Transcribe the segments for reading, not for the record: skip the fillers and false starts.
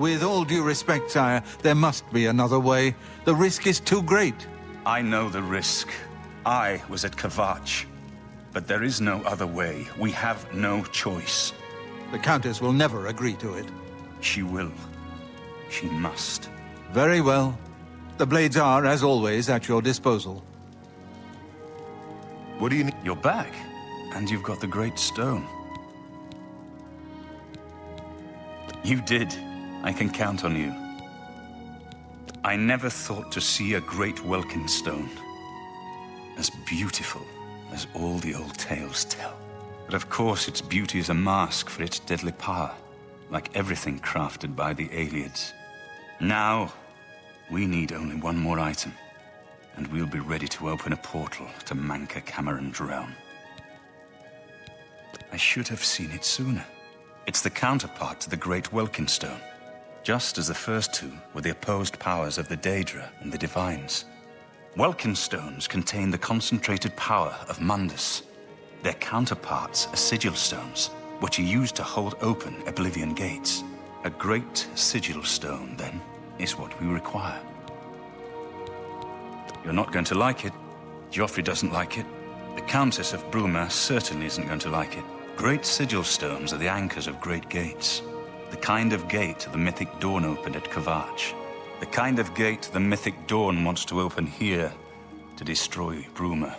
With all due respect, sire, there must be another way. The risk is too great. I know the risk. I was at Kvatch. But there is no other way. We have no choice. The Countess will never agree to it. She will. She must. Very well. The blades are, as always, at your disposal. What do you need? You're back. And you've got the Great Stone. You did. I can count on you. I never thought to see a great Welkin stone. As beautiful as all the old tales tell. But of course its beauty is a mask for its deadly power, like everything crafted by the Aelids. Now, we need only one more item, and we'll be ready to open a portal to Manca Cameron's realm. I should have seen it sooner. It's the counterpart to the Great Welkin Stone, just as the first two were the opposed powers of the Daedra and the Divines. Welkin stones contain the concentrated power of Mundus. Their counterparts are sigil stones, which are used to hold open Oblivion gates. A great sigil stone, then, is what we require. You're not going to like it. Joffrey doesn't like it. The Countess of Bruma certainly isn't going to like it. Great sigil stones are the anchors of great gates. The kind of gate the mythic Dawn opened at Kvatch. The kind of gate the mythic Dawn wants to open here to destroy Bruma.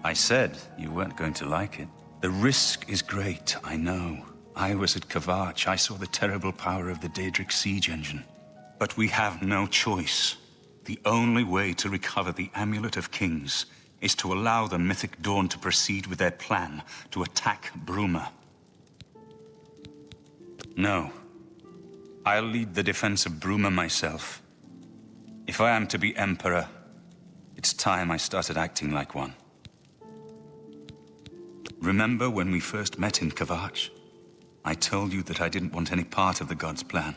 I said you weren't going to like it. The risk is great, I know. I was at Kvatch. I saw the terrible power of the Daedric siege engine. But we have no choice. The only way to recover the Amulet of Kings is to allow the mythic Dawn to proceed with their plan to attack Bruma. No. I'll lead the defense of Bruma myself. If I am to be Emperor, it's time I started acting like one. Remember when we first met in Kvatch? I told you that I didn't want any part of the God's plan.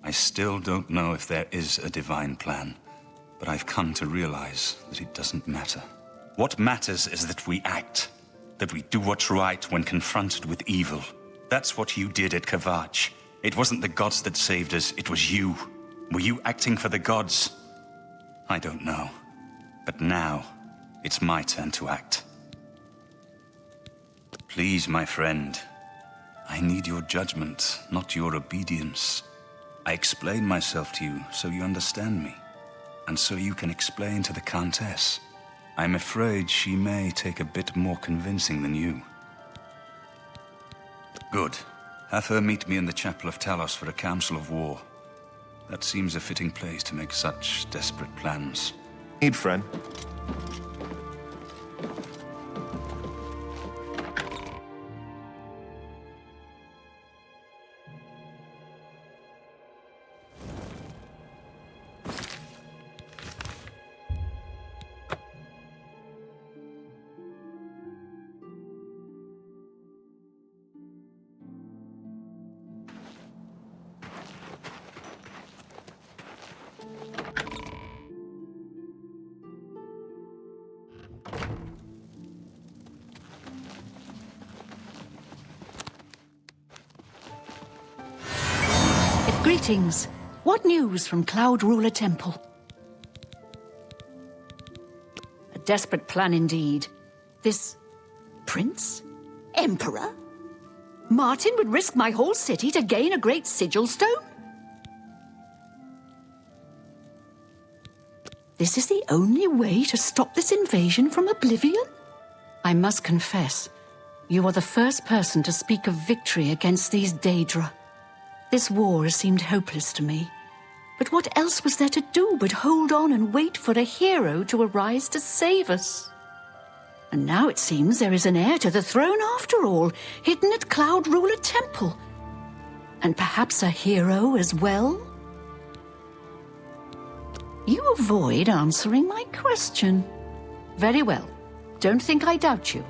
I still don't know if there is a divine plan, but I've come to realize that it doesn't matter. What matters is that we act, that we do what's right when confronted with evil. That's what you did at Kvatch. It wasn't the gods that saved us, it was you. Were you acting for the gods? I don't know. But now, it's my turn to act. Please, my friend, I need your judgment, not your obedience. I explain myself to you so you understand me, and so you can explain to the Countess. I'm afraid she may take a bit more convincing than you. Good. Have her meet me in the Chapel of Talos for a council of war. That seems a fitting place to make such desperate plans. Need, friend. Greetings. What news from Cloud Ruler Temple? A desperate plan indeed. This prince? Emperor? Martin would risk my whole city to gain a great sigil stone? This is the only way to stop this invasion from Oblivion? I must confess, you are the first person to speak of victory against these Daedra. This war has seemed hopeless to me. But what else was there to do but hold on and wait for a hero to arise to save us? And now it seems there is an heir to the throne after all, hidden at Cloud Ruler Temple. And perhaps a hero as well? You avoid answering my question. Very well. Don't think I doubt you.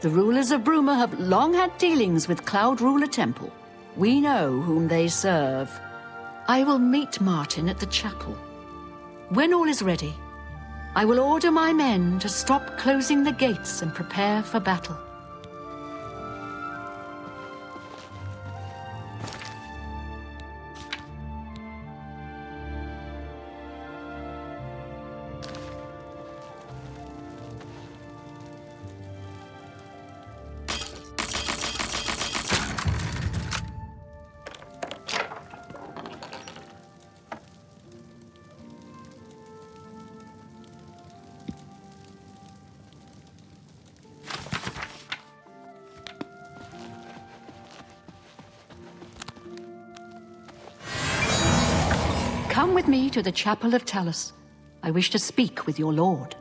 The rulers of Bruma have long had dealings with Cloud Ruler Temple. We know whom they serve. I will meet Martin at the chapel. When all is ready, I will order my men to stop closing the gates and prepare for battle. Come with me to the Chapel of Talus. I wish to speak with your lord.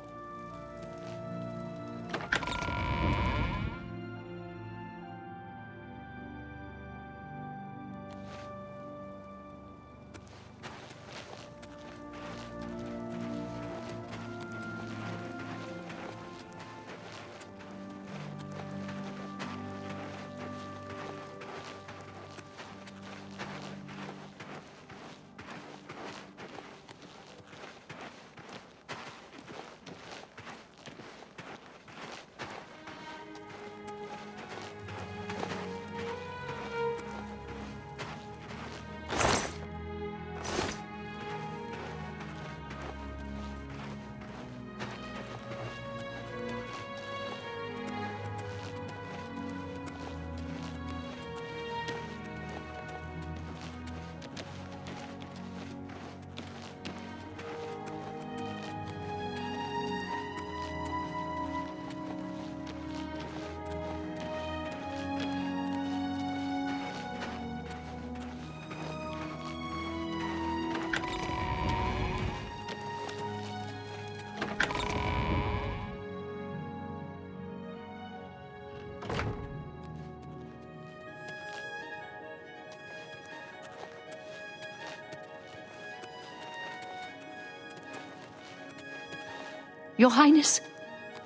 Your Highness,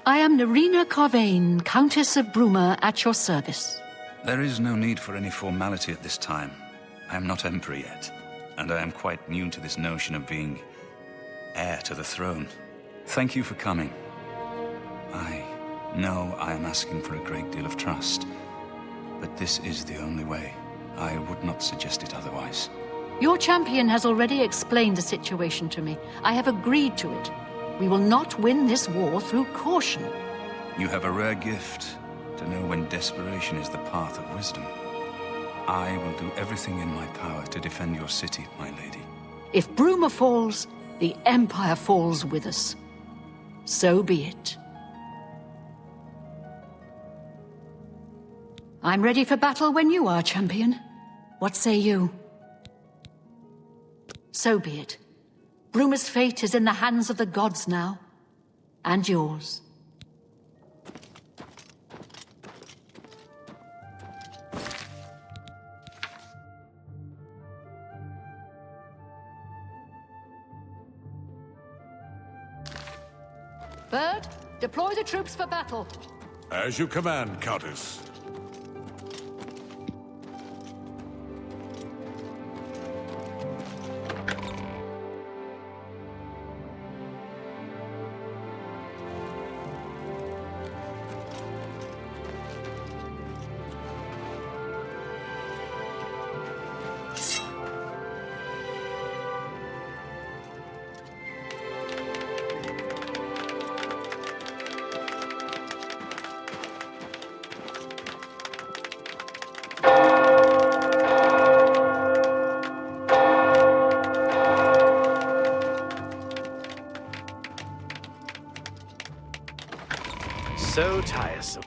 I am Nerina Carvain, Countess of Bruma, at your service. There is no need for any formality at this time. I am not Emperor yet, and I am quite new to this notion of being heir to the throne. Thank you for coming. I know I am asking for a great deal of trust, but this is the only way. I would not suggest it otherwise. Your champion has already explained the situation to me. I have agreed to it. We will not win this war through caution. You have a rare gift to know when desperation is the path of wisdom. I will do everything in my power to defend your city, my lady. If Bruma falls, the Empire falls with us. So be it. I'm ready for battle when you are, champion. What say you? So be it. Bruma's fate is in the hands of the gods now, and yours. Bird, deploy the troops for battle. As you command, Countess. So tiresome.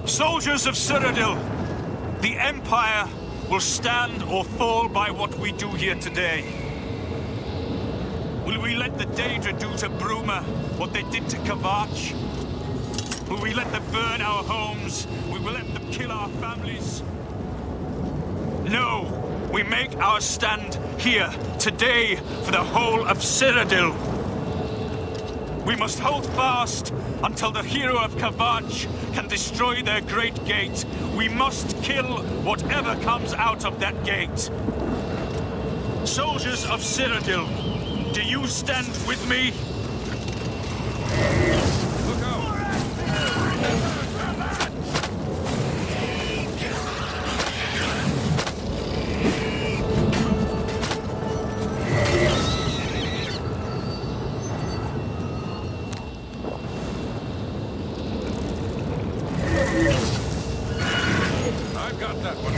Soldiers of Cyrodiil, the Empire will stand or fall by what we do here today. Will we let the Daedra do to Bruma what they did to Kavach? Will we let them burn our homes? Will we let them kill our families? No! We make our stand here, today, for the whole of Cyrodiil. We must hold fast until the hero of Kavach can destroy their great gate. We must kill whatever comes out of that gate. Soldiers of Cyrodiil, do you stand with me? Look out! I've got that one.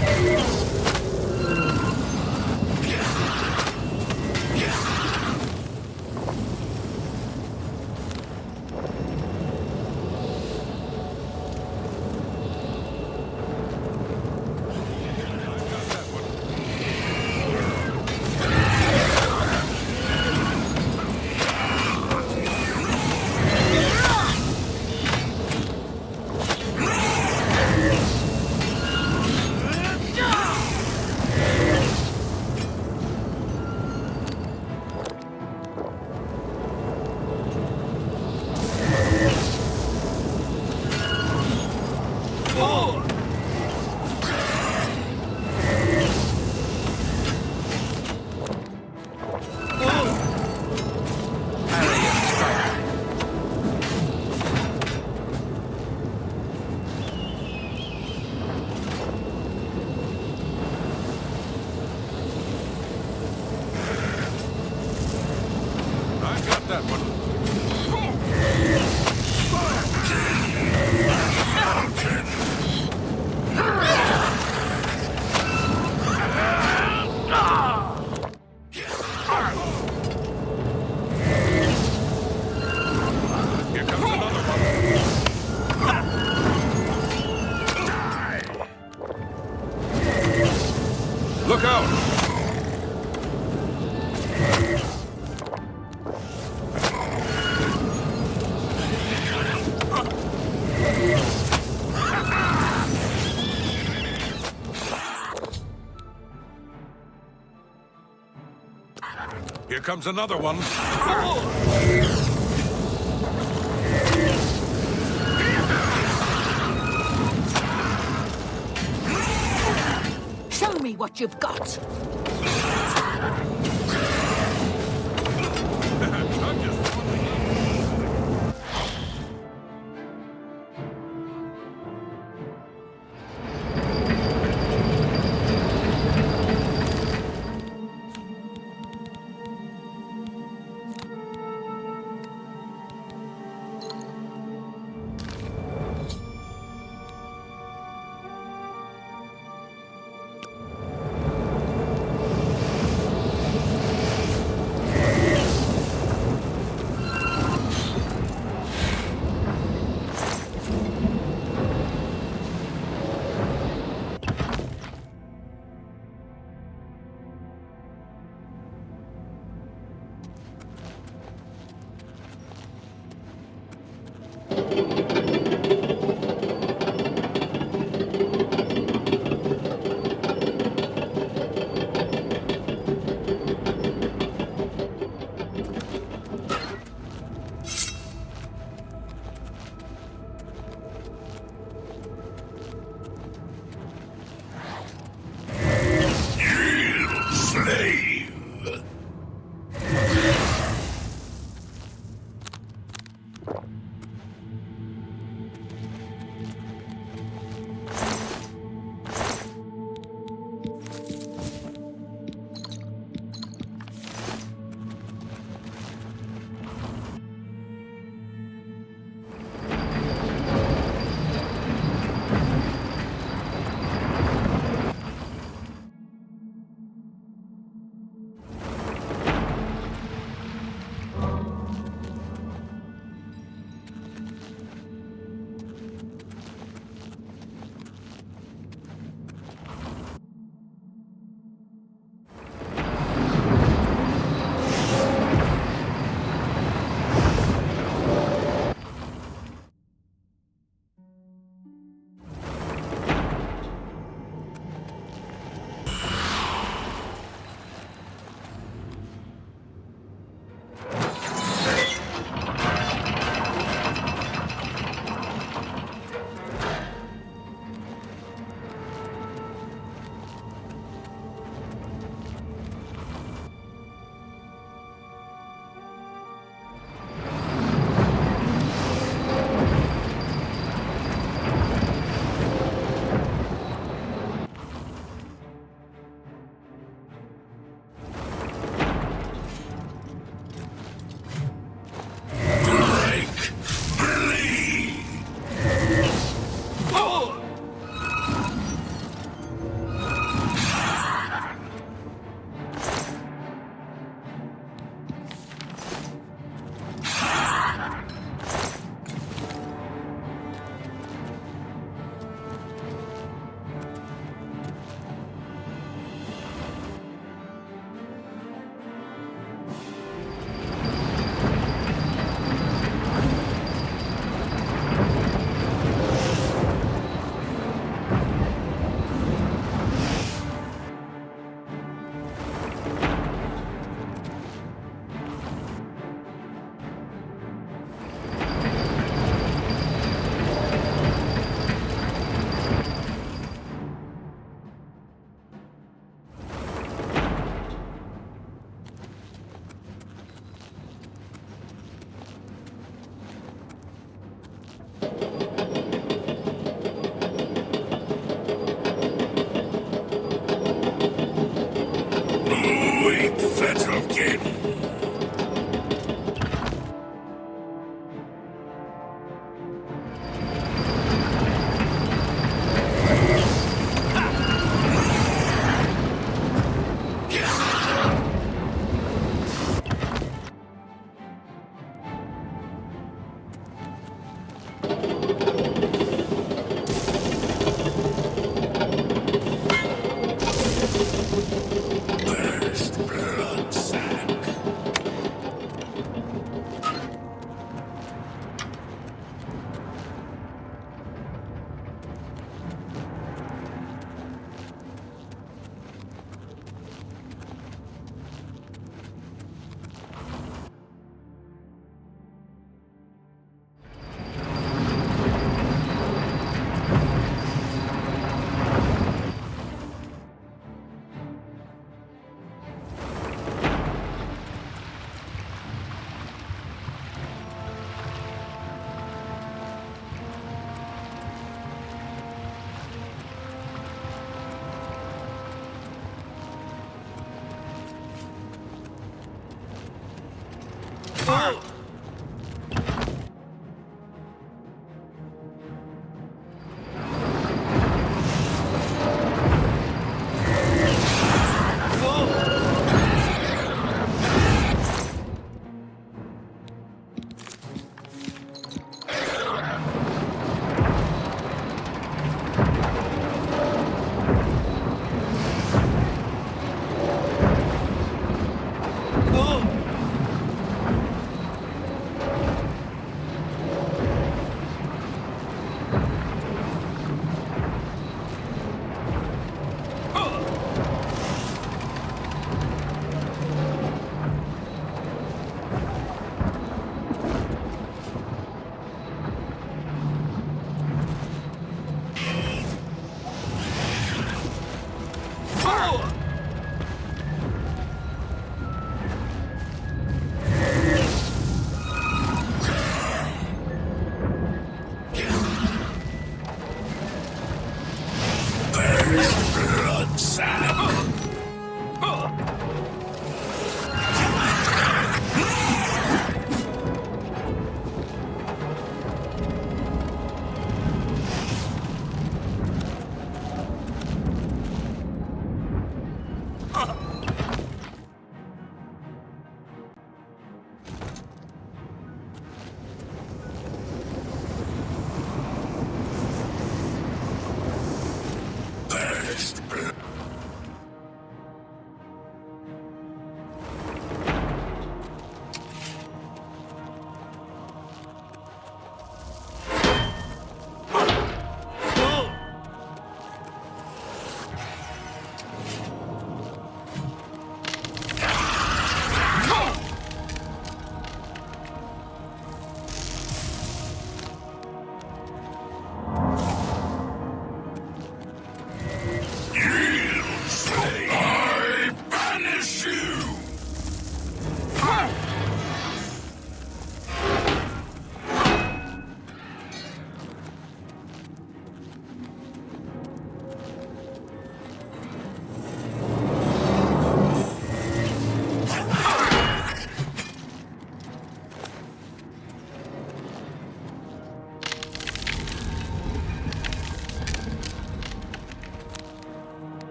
I've got that one. Here comes another one. Look out! Here comes another one. Show me what you've got. I'm just...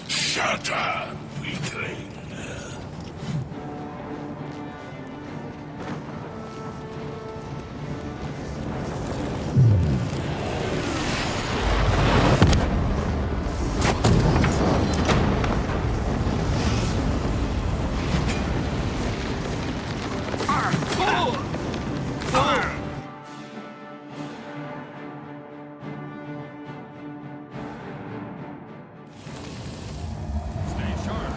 Shut up, weakling. Stay sharp.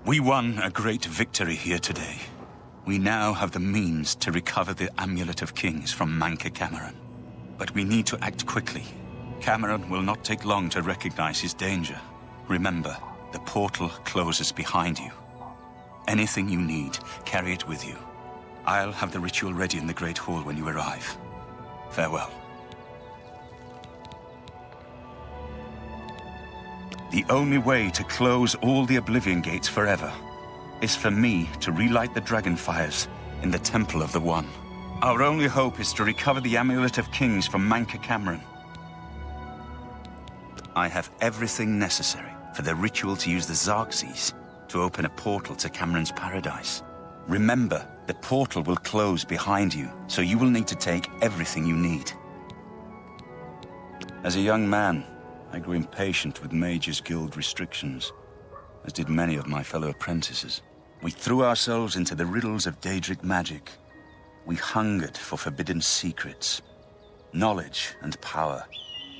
We won a great victory here today. We now have the means to recover the Amulet of Kings from Manca Cameron. But we need to act quickly. Cameron will not take long to recognize his danger. Remember, the portal closes behind you. Anything you need, carry it with you. I'll have the ritual ready in the Great Hall when you arrive. Farewell. The only way to close all the Oblivion Gates forever is for me to relight the dragon fires in the Temple of the One. Our only hope is to recover the Amulet of Kings from Manca Cameron. I have everything necessary for the ritual to use the Xerxes to open a portal to Cameron's paradise. Remember, the portal will close behind you, so you will need to take everything you need. As a young man, I grew impatient with Mages Guild restrictions, as did many of my fellow apprentices. We threw ourselves into the riddles of Daedric magic. We hungered for forbidden secrets. Knowledge and power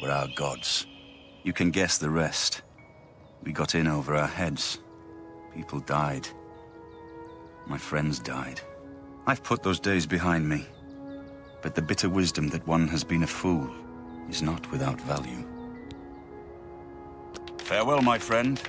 were our gods. You can guess the rest. We got in over our heads. People died. My friends died. I've put those days behind me. But the bitter wisdom that one has been a fool is not without value. Farewell, my friend.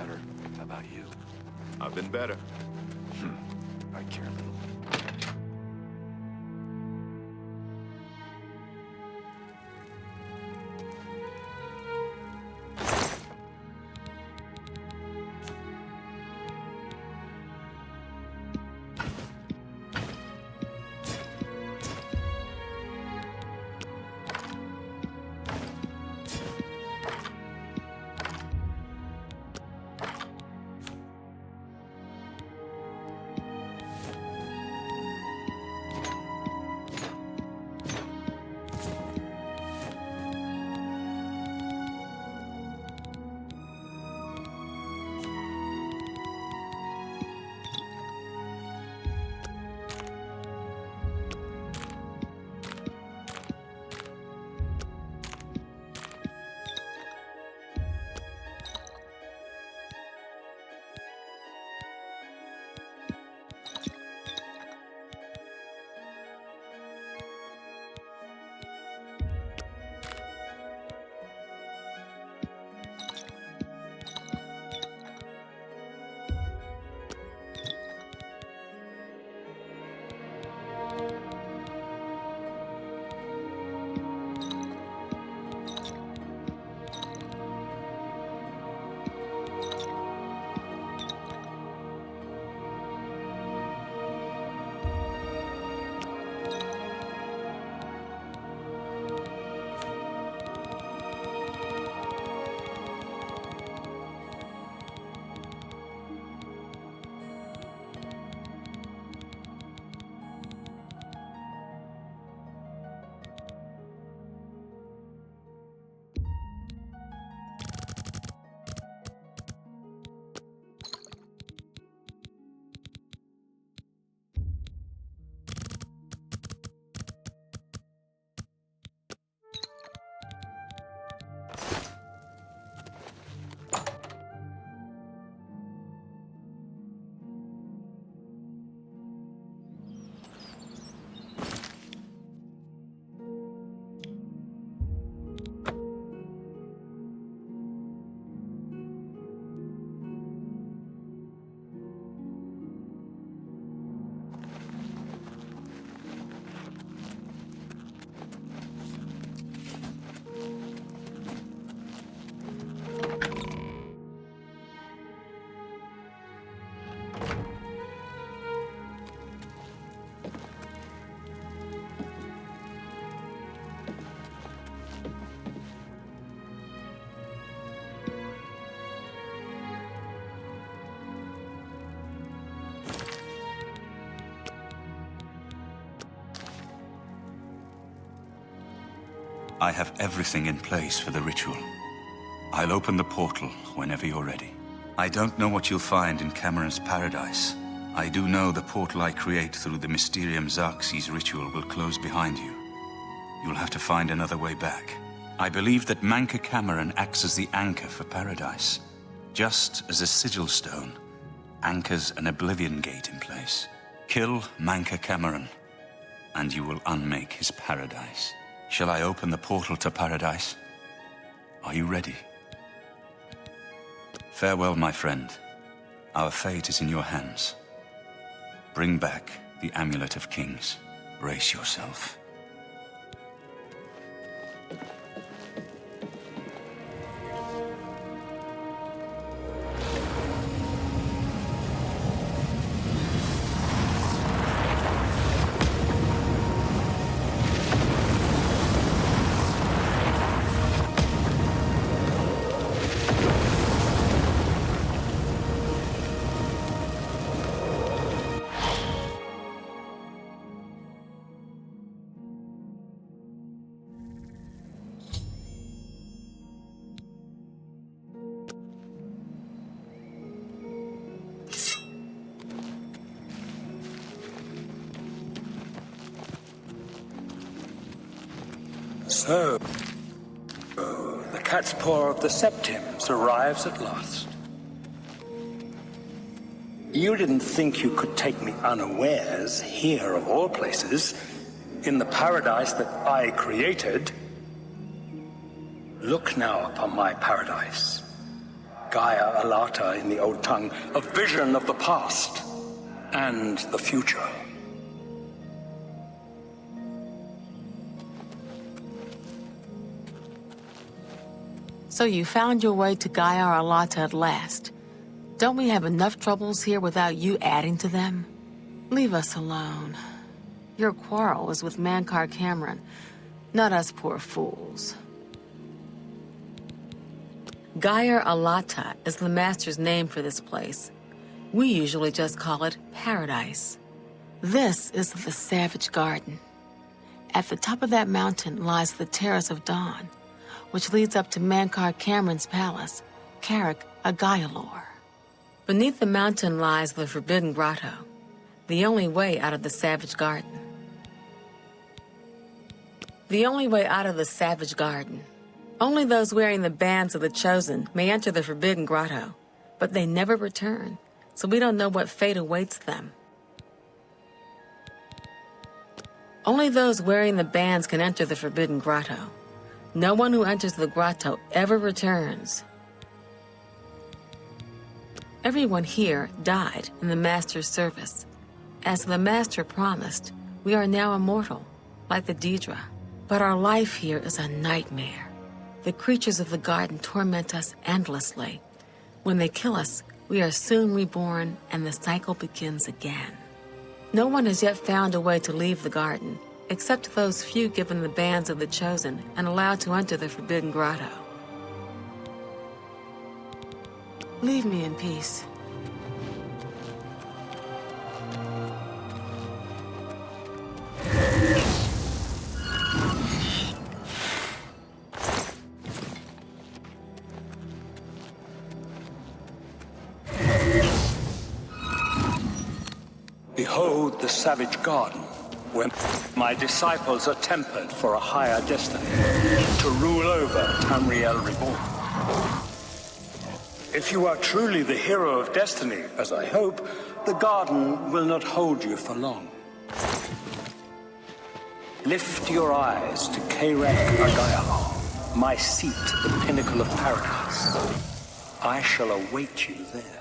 better. How about you? I've been better. I care little. I have everything in place for the ritual. I'll open the portal whenever you're ready. I don't know what you'll find in Cameron's paradise. I do know the portal I create through the Mysterium Xarxes ritual will close behind you. You'll have to find another way back. I believe that Manca Cameron acts as the anchor for paradise, just as a sigil stone anchors an Oblivion gate in place. Kill Manca Cameron, and you will unmake his paradise. Shall I open the portal to paradise? Are you ready? Farewell, my friend. Our fate is in your hands. Bring back the Amulet of Kings. Brace yourself. So, the cat's paw of the Septims arrives at last. You didn't think you could take me unawares here, of all places, in the paradise that I created. Look now upon my paradise. Gaia Alata in the old tongue, a vision of the past and the future. So you found your way to Gaia Alata at last. Don't we have enough troubles here without you adding to them? Leave us alone. Your quarrel is with Mankar Cameron, not us poor fools. Gaia Alata is the Master's name for this place. We usually just call it Paradise. This is the Savage Garden. At the top of that mountain lies the Terrace of Dawn, which leads up to Mankar Cameron's palace, Carrick Agaialor. Beneath the mountain lies the Forbidden Grotto, the only way out of the Savage Garden. The only way out of the Savage Garden. Only those wearing the bands of the Chosen may enter the Forbidden Grotto, but they never return, so we don't know what fate awaits them. Only those wearing the bands can enter the Forbidden Grotto. No one who enters the grotto ever returns. Everyone here died in the Master's service. As the Master promised, we are now immortal, like the Daedra. But our life here is a nightmare. The creatures of the garden torment us endlessly. When they kill us, we are soon reborn and the cycle begins again. No one has yet found a way to leave the garden, except those few given the bands of the Chosen and allowed to enter the Forbidden Grotto. Leave me in peace. Behold the Savage Garden, where my disciples are tempered for a higher destiny, to rule over Tamriel Reborn. If you are truly the hero of destiny, as I hope, the garden will not hold you for long. Lift your eyes to Carrick Agaialor, my seat at the pinnacle of paradise. I shall await you there.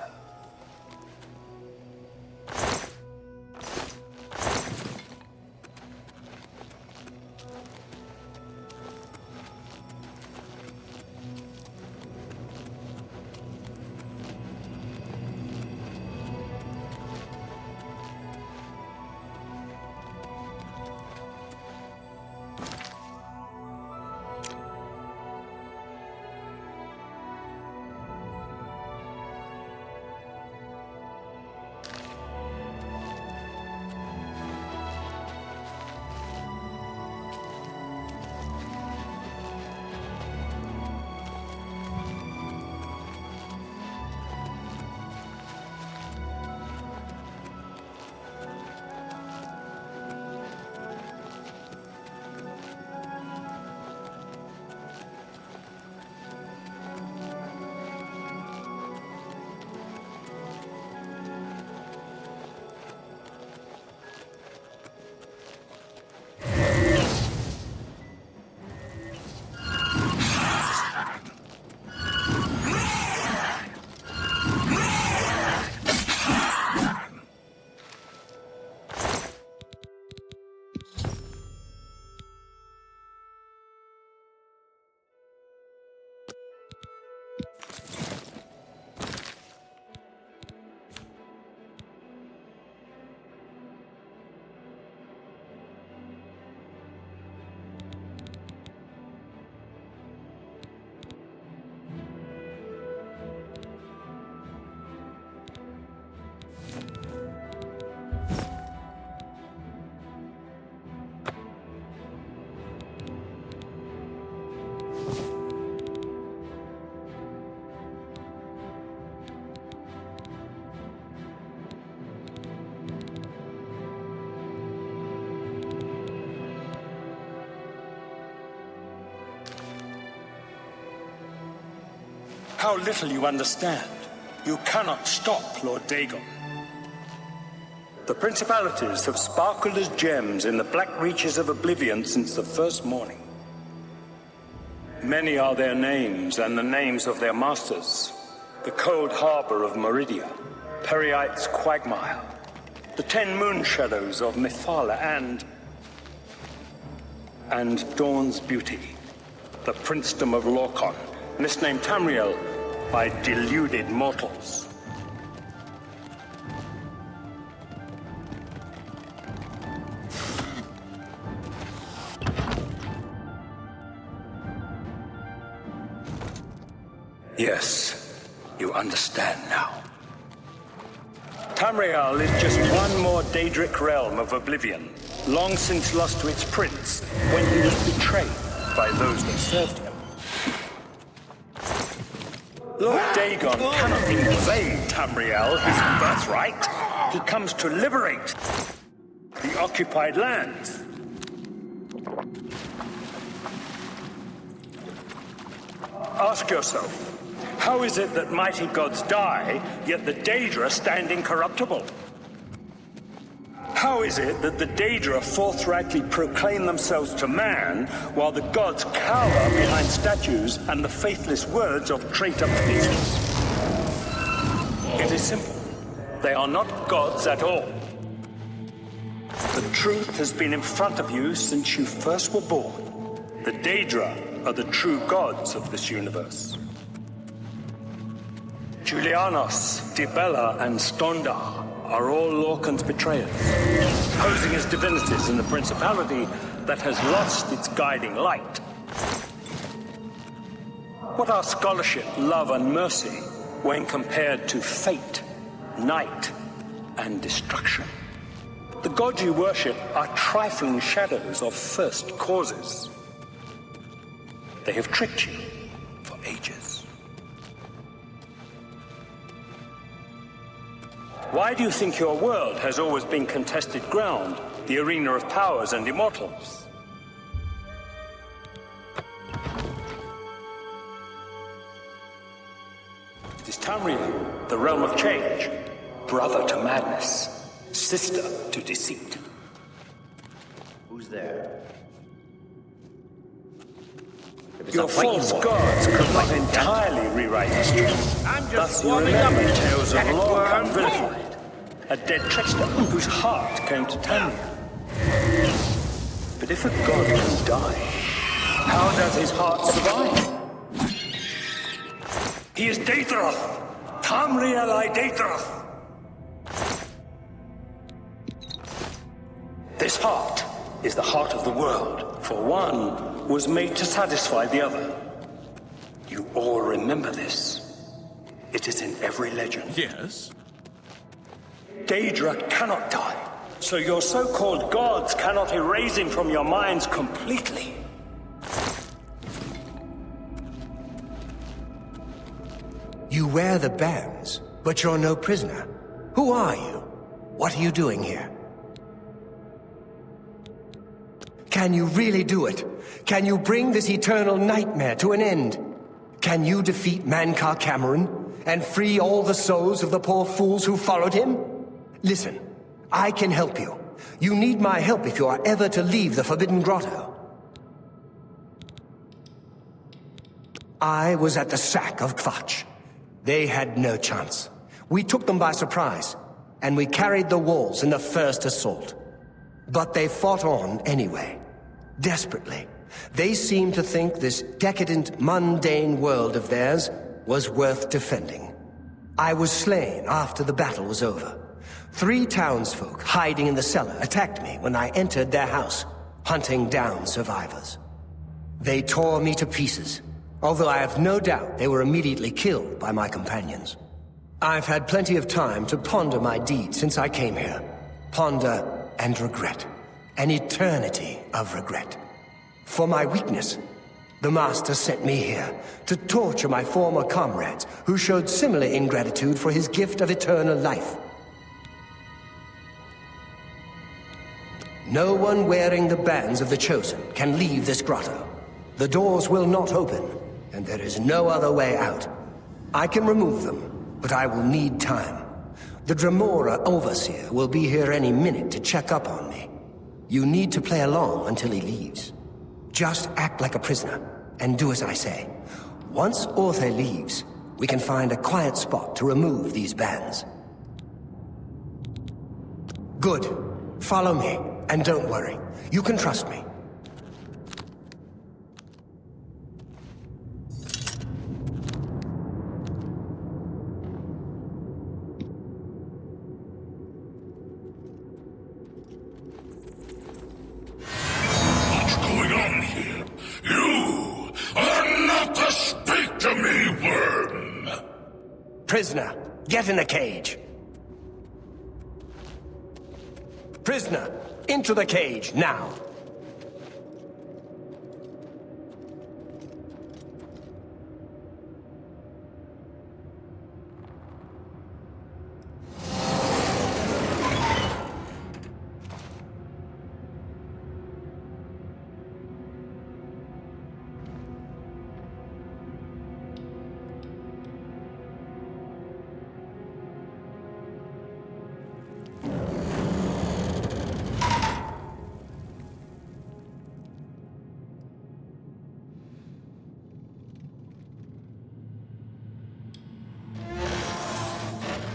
How little you understand. You cannot stop Lord Dagon. The principalities have sparkled as gems in the black reaches of Oblivion since the first morning. Many are their names and the names of their masters, The cold harbor of Meridia, Periite's quagmire, the 10 moon shadows of Mephala, and Dawn's beauty, the princedom of Lorkon, misnamed Tamriel by deluded mortals. Yes, you understand now. Tamriel is just one more Daedric realm of Oblivion, long since lost to its prince when he was betrayed by those that served him. Lord Dagon cannot invade Tamriel, his birthright. He comes to liberate the occupied lands. Ask yourself, how is it that mighty gods die, yet the Daedra stand incorruptible? How is it that the Daedra forthrightly proclaim themselves to man, while the gods cower behind statues and the faithless words of traitor priests? It is simple. They are not gods at all. The truth has been in front of you since you first were born. The Daedra are the true gods of this universe. Julianos, Dibella, and Stondar are all Lorcan's betrayers, posing as divinities in the principality that has lost its guiding light. What are scholarship, love, and mercy when compared to fate, night, and destruction? The gods you worship are trifling shadows of first causes. They have tricked you for ages. Why do you think your world has always been contested ground, the arena of powers and immortals? It is Tamriel, the realm of change, brother to madness, sister to deceit. Who's there? Your false gods could not entirely rewrite history. Thus you remember tales of Lorcan vilified, a dead trickster whose heart came to Tamriel. But if a god can die, how does his heart survive? He is Daedroth, Tamriel I Daedroth. This heart is the heart of the world, for one was made to satisfy the other. You all remember this. It is in every legend. Yes? Daedra cannot die, so your so-called gods cannot erase him from your minds completely. You wear the bands, but you're no prisoner. Who are you? What are you doing here? Can you really do it? Can you bring this eternal nightmare to an end? Can you defeat Mankar Cameron and free all the souls of the poor fools who followed him? Listen, I can help you. You need my help if you are ever to leave the Forbidden Grotto. I was at the sack of Kvatch. They had no chance. We took them by surprise, and we carried the walls in the first assault. But they fought on anyway. Desperately. They seemed to think this decadent, mundane world of theirs was worth defending. I was slain after the battle was over. 3 townsfolk hiding in the cellar attacked me when I entered their house, hunting down survivors. They tore me to pieces, although I have no doubt they were immediately killed by my companions. I've had plenty of time to ponder my deeds since I came here. Ponder and regret. An eternity of regret. For my weakness, the Master sent me here to torture my former comrades who showed similar ingratitude for his gift of eternal life. No one wearing the bands of the Chosen can leave this grotto. The doors will not open, and there is no other way out. I can remove them, but I will need time. The Dremora Overseer will be here any minute to check up on me. You need to play along until he leaves. Just act like a prisoner, and do as I say. Once Orthe leaves, we can find a quiet spot to remove these bands. Good. Follow me, and don't worry. You can trust me. What's going on here? You are not to speak to me, worm! Prisoner, get in the cage. Prisoner, into the cage, now.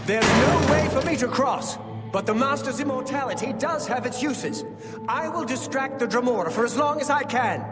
There's no way for me to cross, but the Master's immortality does have its uses. I will distract the Dremora for as long as I can.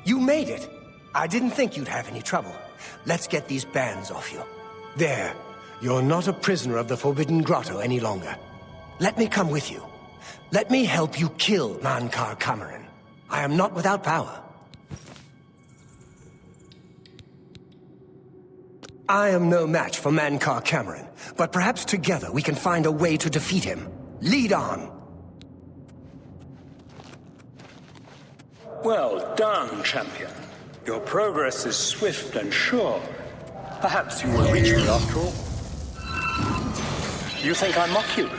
You made it! I didn't think you'd have any trouble. Let's get these bands off you. There. You're not a prisoner of the Forbidden Grotto any longer. Let me come with you. Let me help you kill Mankar Cameron. I am not without power. I am no match for Mankar Cameron, but perhaps together we can find a way to defeat him. Lead on! Well done, champion. Your progress is swift and sure. Perhaps you will reach me after all. You think I mock you?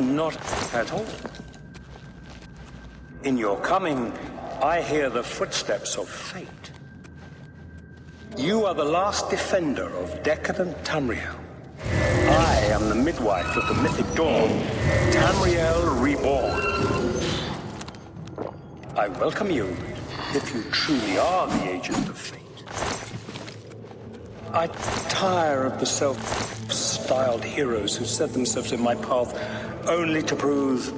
Not at all. In your coming, I hear the footsteps of fate. You are the last defender of decadent Tamriel. I am the midwife of the mythic dawn, Tamriel Reborn. I welcome you, if you truly are the agent of fate. I tire of the self-styled heroes who set themselves in my path only to prove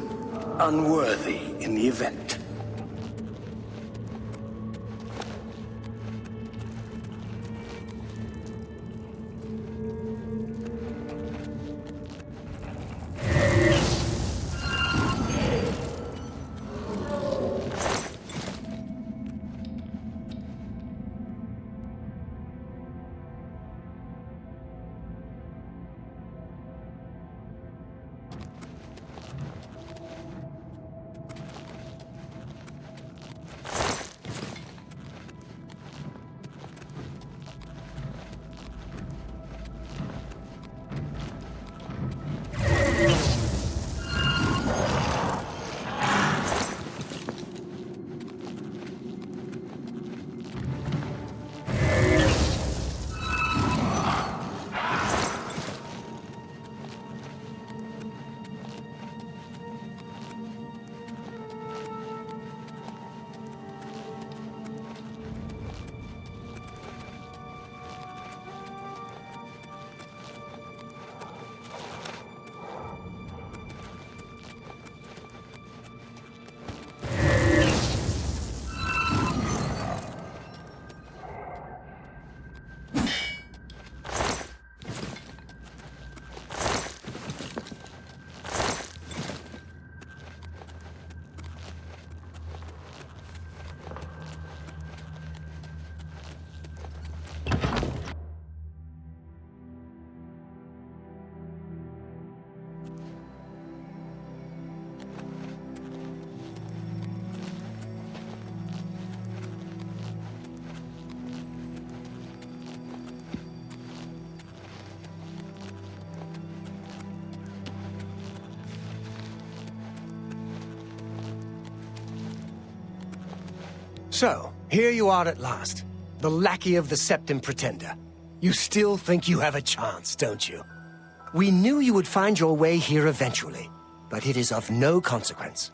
unworthy in the event. So, here you are at last. The lackey of the Septim Pretender. You still think you have a chance, don't you? We knew you would find your way here eventually, but it is of no consequence.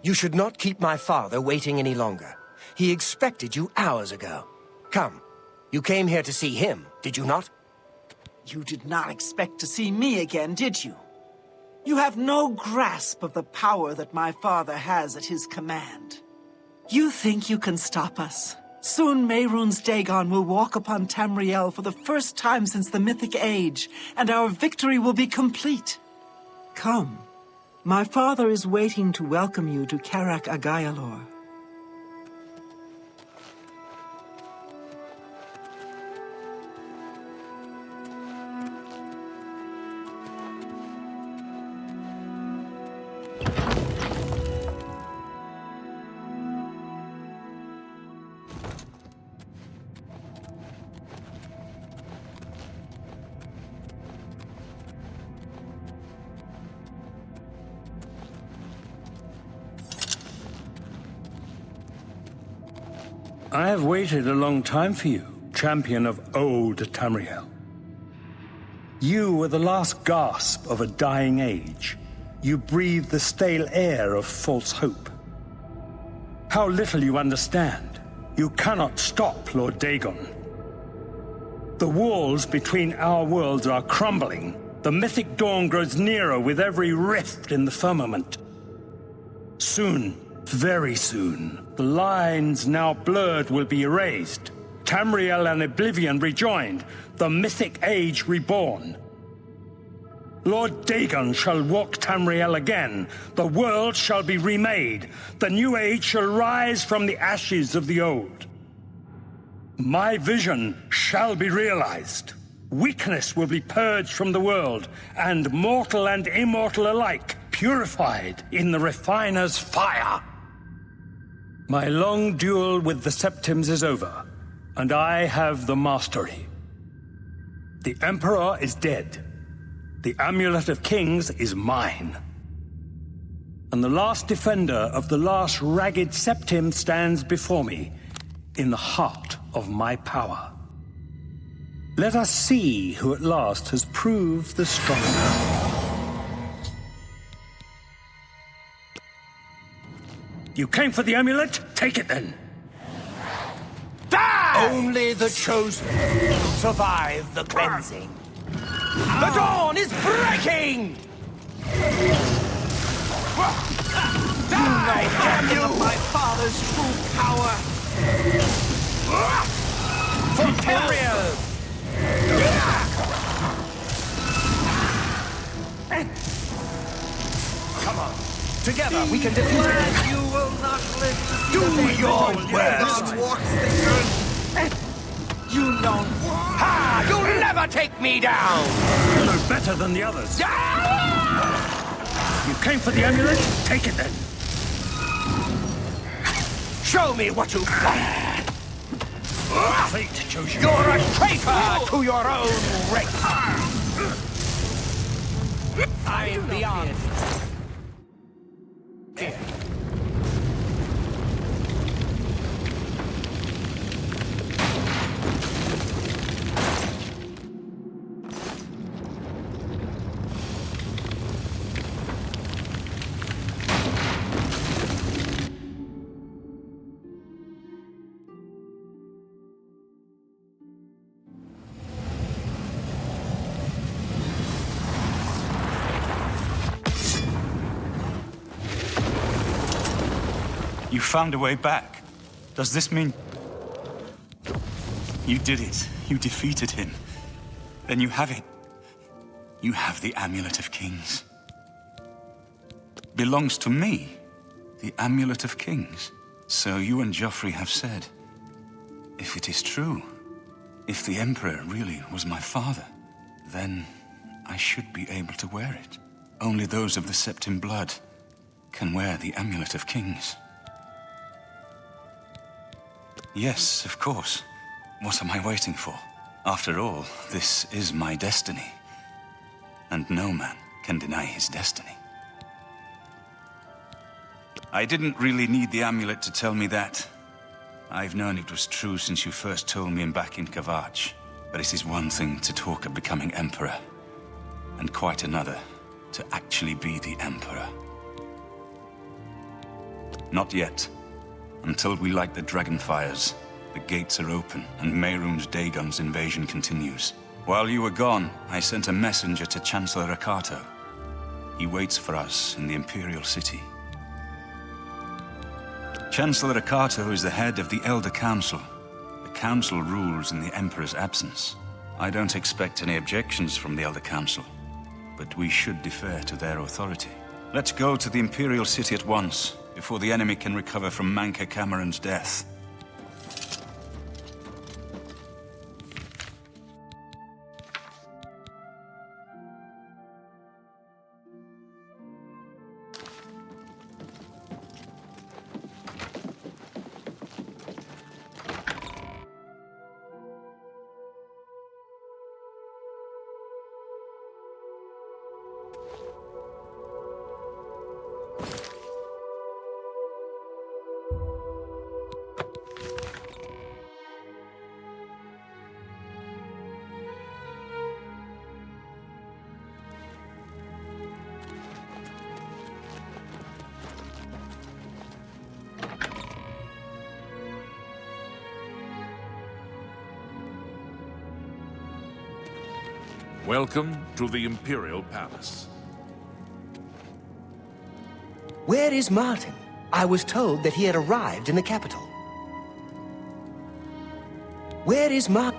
You should not keep my father waiting any longer. He expected you hours ago. Come, you came here to see him, did you not? You did not expect to see me again, did you? You have no grasp of the power that my father has at his command. You think you can stop us? Soon Mehrunes Dagon will walk upon Tamriel for the first time since the Mythic Age, and our victory will be complete. Come. My father is waiting to welcome you to Karak Agayalor. I have waited a long time for you, champion of old Tamriel. You were the last gasp of a dying age. You breathed the stale air of false hope. How little you understand. You cannot stop Lord Dagon. The walls between our worlds are crumbling. The mythic dawn grows nearer with every rift in the firmament. Soon, very soon, the lines now blurred will be erased. Tamriel and Oblivion rejoined, the mythic age reborn. Lord Dagon shall walk Tamriel again. The world shall be remade. The new age shall rise from the ashes of the old. My vision shall be realized. Weakness will be purged from the world, and mortal and immortal alike purified in the refiner's fire. My long duel with the Septims is over, and I have the mastery. The Emperor is dead. The Amulet of Kings is mine. And the last defender of the last ragged Septim stands before me, in the heart of my power. Let us see who at last has proved the stronger. You came for the amulet? Take it then. Die! Only the chosen will survive the cleansing. The dawn is breaking! Die, damn you! My father's true power! For Tyrael! Come on. Together we can defeat it. You will not live to see Do the day your when worst. God walks the earth. You know Ha! You'll never take me down! You're no better than the others. You came for the amulet? Take it then. Show me what you've got. Fate chose you. You're a traitor to your own race. I am beyond. You found a way back. Does this mean... You did it. You defeated him. Then you have it. You have the Amulet of Kings. Belongs to me. The Amulet of Kings. So you and Joffrey have said, if it is true, if the Emperor really was my father, then I should be able to wear it. Only those of the Septim blood can wear the Amulet of Kings. Yes, of course. What am I waiting for? After all, this is my destiny. And no man can deny his destiny. I didn't really need the amulet to tell me that. I've known it was true since you first told me back in Kavach. But it is one thing to talk of becoming Emperor, and quite another to actually be the Emperor. Not yet. Until we light the Dragonfires, the gates are open, and Mehrunes Dagon's invasion continues. While you were gone, I sent a messenger to Chancellor Akato. He waits for us in the Imperial City. Chancellor Akato is the head of the Elder Council. The Council rules in the Emperor's absence. I don't expect any objections from the Elder Council, but we should defer to their authority. Let's go to the Imperial City at once, before the enemy can recover from Manca Cameron's death. Welcome to the Imperial Palace. Where is Martin? I was told that he had arrived in the capital. Where is Martin?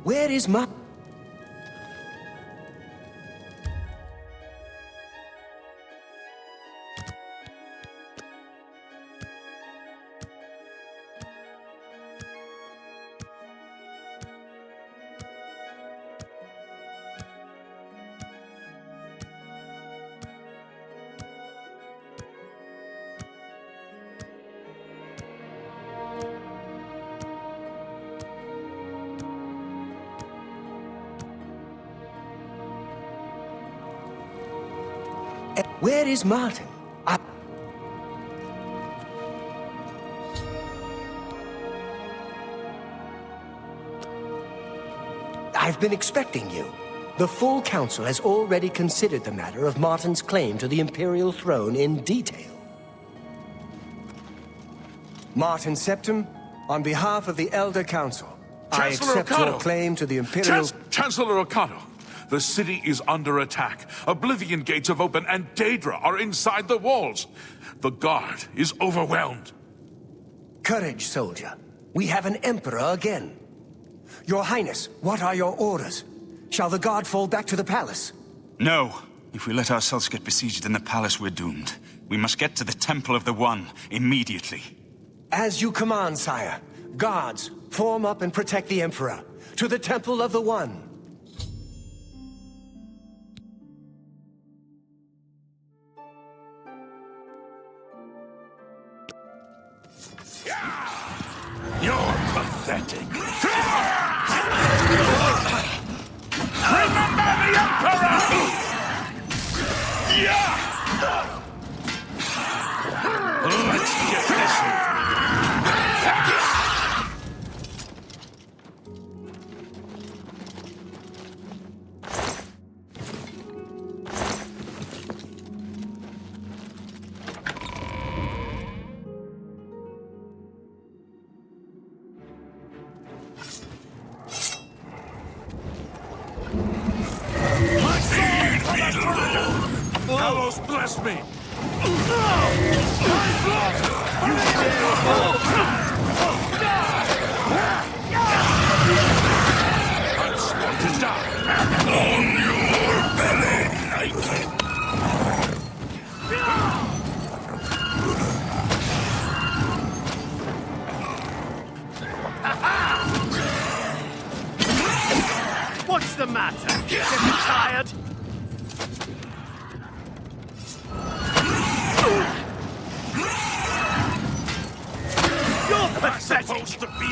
Where is Martin? Where is Martin? I've been expecting you. The full council has already considered the matter of Martin's claim to the Imperial throne in detail. Martin Septim, on behalf of the Elder Council, I accept your claim to the Imperial... Chancellor Okado, the city is under attack. Oblivion gates have opened and Daedra are inside the walls. The guard is overwhelmed. Courage, soldier. We have an Emperor again. Your Highness, what are your orders? Shall the guard fall back to the palace? No. If we let ourselves get besieged in the palace, we're doomed. We must get to the Temple of the One immediately. As you command, sire. Guards, form up and protect the Emperor. To the Temple of the One. You're pathetic. Remember the Emperor! Let's get this over. Hallows bless me! I'm sworn to die! On your belly, Nike! What's the matter? Getting tired? You're pathetic! Supposed to be in...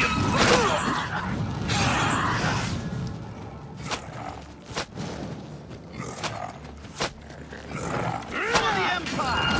For the Empire!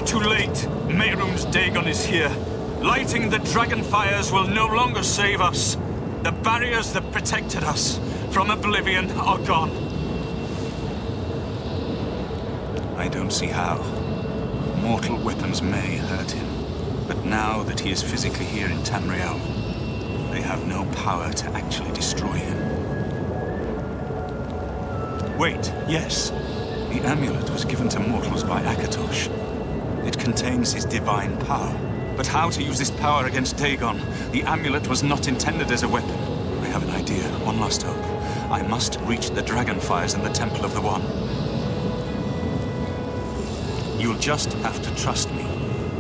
too late. Mehrunes Dagon is here. Lighting the dragon fires will no longer save us. The barriers that protected us from Oblivion are gone. I don't see how. Mortal weapons may hurt him, but now that he is physically here in Tamriel, they have no power to actually destroy him. Wait, yes. The amulet was given to mortals by Akatosh. It contains his divine power. But how to use this power against Dagon? The amulet was not intended as a weapon. I have an idea, one last hope. I must reach the dragon fires in the Temple of the One. You'll just have to trust me.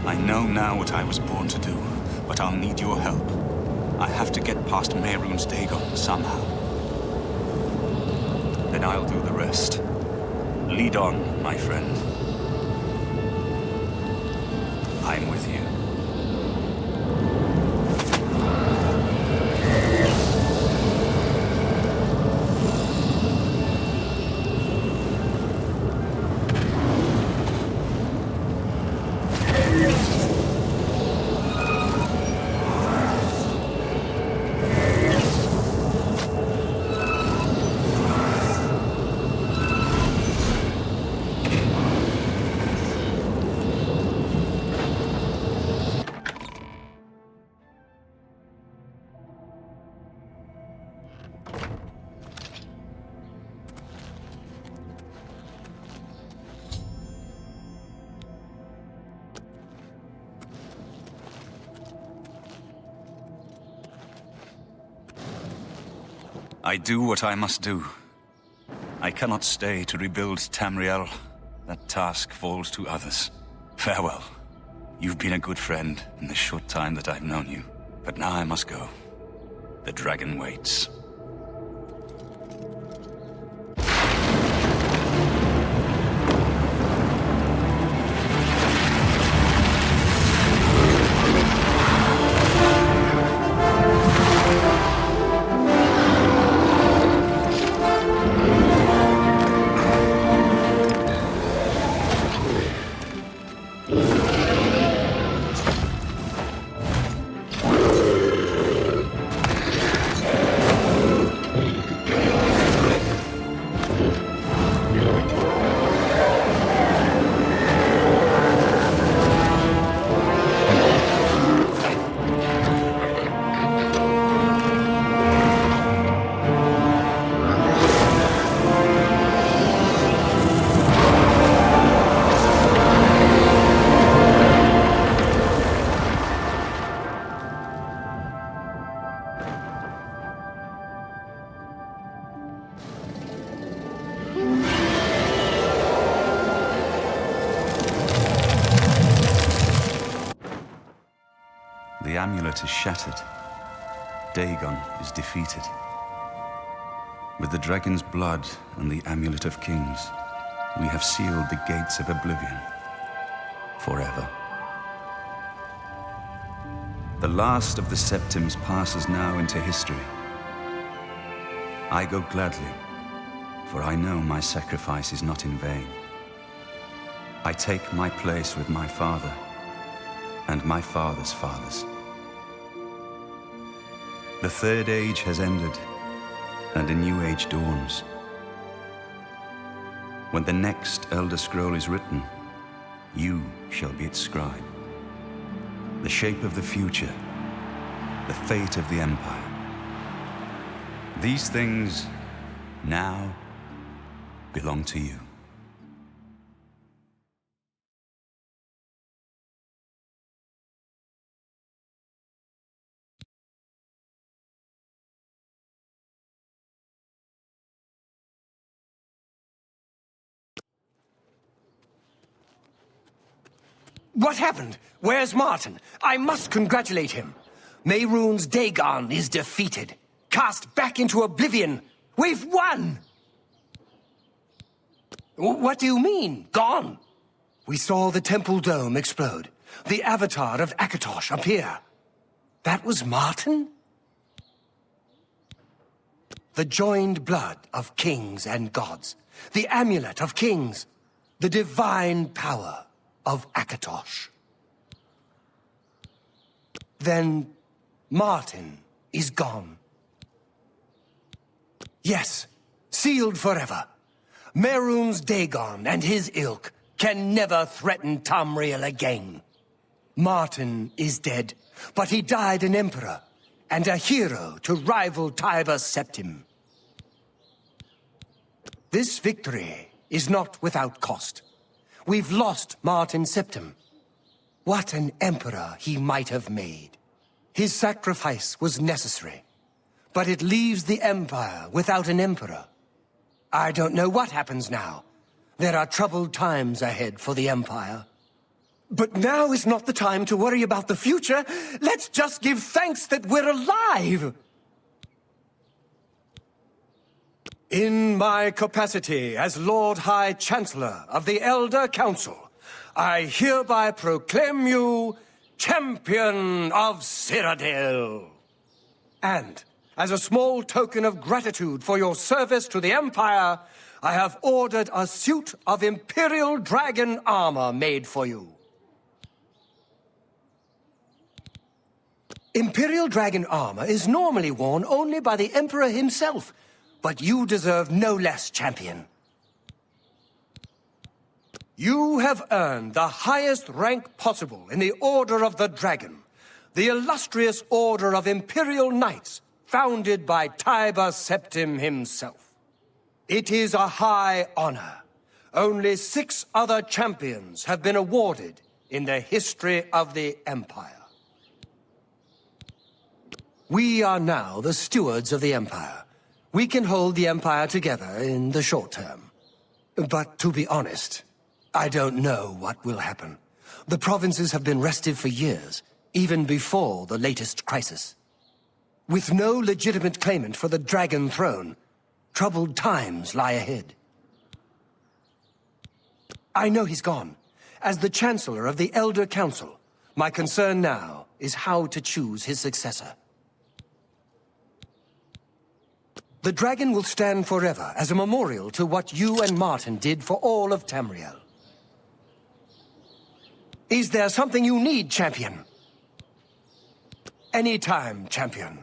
I know now what I was born to do, but I'll need your help. I have to get past Mehrunes Dagon somehow. Then I'll do the rest. Lead on, my friend. I'm with you. I do what I must do. I cannot stay to rebuild Tamriel. That task falls to others. Farewell. You've been a good friend in the short time that I've known you. But now I must go. The dragon waits. The amulet is shattered. Dagon is defeated. With the dragon's blood and the amulet of kings, we have sealed the gates of Oblivion forever. The last of the Septims passes now into history. I go gladly, for I know my sacrifice is not in vain. I take my place with my father and my father's fathers. The Third Age has ended, and a new age dawns. When the next Elder Scroll is written, you shall be its scribe. The shape of the future, the fate of the Empire. These things now belong to you. What happened? Where's Martin? I must congratulate him. Mehrunes Dagon is defeated. Cast back into Oblivion. We've won! What do you mean, gone? We saw the temple dome explode. The avatar of Akatosh appear. That was Martin? The joined blood of kings and gods. The amulet of kings. The divine power. of Akatosh. Then Martin is gone. Yes, sealed forever. Mehrunes Dagon and his ilk can never threaten Tamriel again. Martin is dead, but he died an emperor and a hero to rival Tiber Septim. This victory is not without cost. We've lost Martin Septim. What an emperor he might have made. His sacrifice was necessary, but it leaves the Empire without an emperor. I don't know what happens now. There are troubled times ahead for the Empire. But now is not the time to worry about the future. Let's just give thanks that we're alive! In my capacity as Lord High Chancellor of the Elder Council, I hereby proclaim you Champion of Cyrodiil. And, as a small token of gratitude for your service to the Empire, I have ordered a suit of Imperial Dragon armor made for you. Imperial Dragon armor is normally worn only by the Emperor himself, but you deserve no less, Champion. You have earned the highest rank possible in the Order of the Dragon, the illustrious Order of Imperial Knights, founded by Tiber Septim himself. It is a high honor. Only 6 other champions have been awarded in the history of the Empire. We are now the stewards of the Empire. We can hold the Empire together in the short term. But to be honest, I don't know what will happen. The provinces have been restive for years, even before the latest crisis. With no legitimate claimant for the Dragon Throne, troubled times lie ahead. I know he's gone. As the Chancellor of the Elder Council, my concern now is how to choose his successor. The dragon will stand forever as a memorial to what you and Martin did for all of Tamriel. Is there something you need, Champion? Anytime, Champion.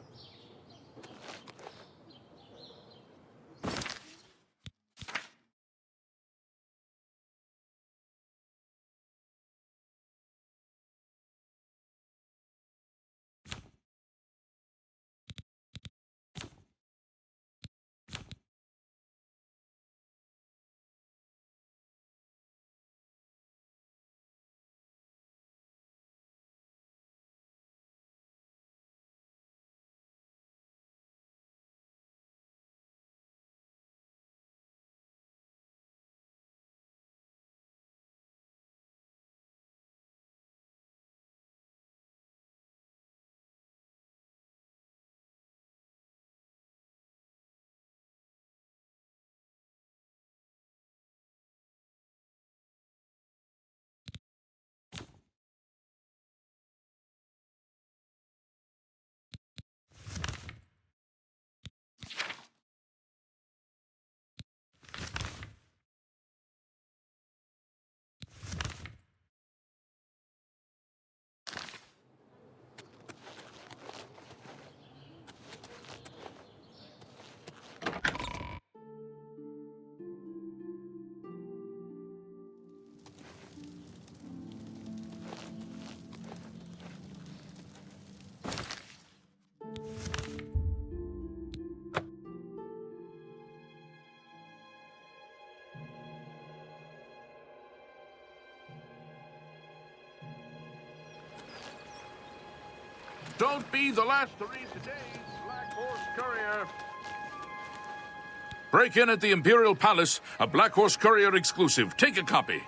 Don't be the last to read today's Black Horse Courier. Break in at the Imperial Palace, a Black Horse Courier exclusive. Take a copy.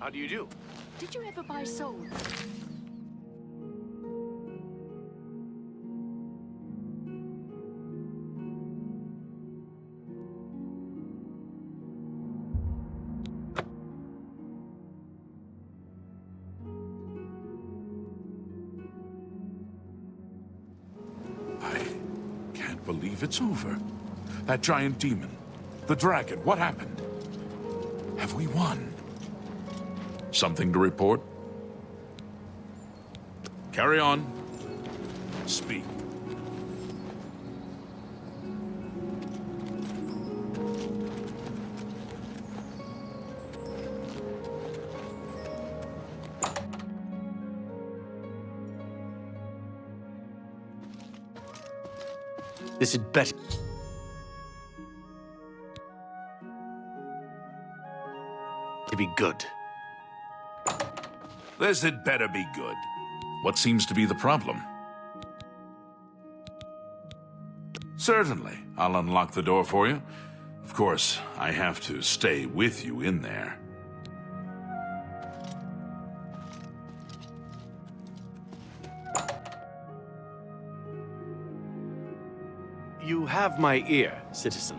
How do you do? Did you ever buy souls? I can't believe it's over. That giant demon, the dragon, what happened? Have we won? Something to report? Carry on. Speak. This had better... to be good. This had better be good. What seems to be the problem? Certainly. I'll unlock the door for you. Of course, I have to stay with you in there. You have my ear, citizen.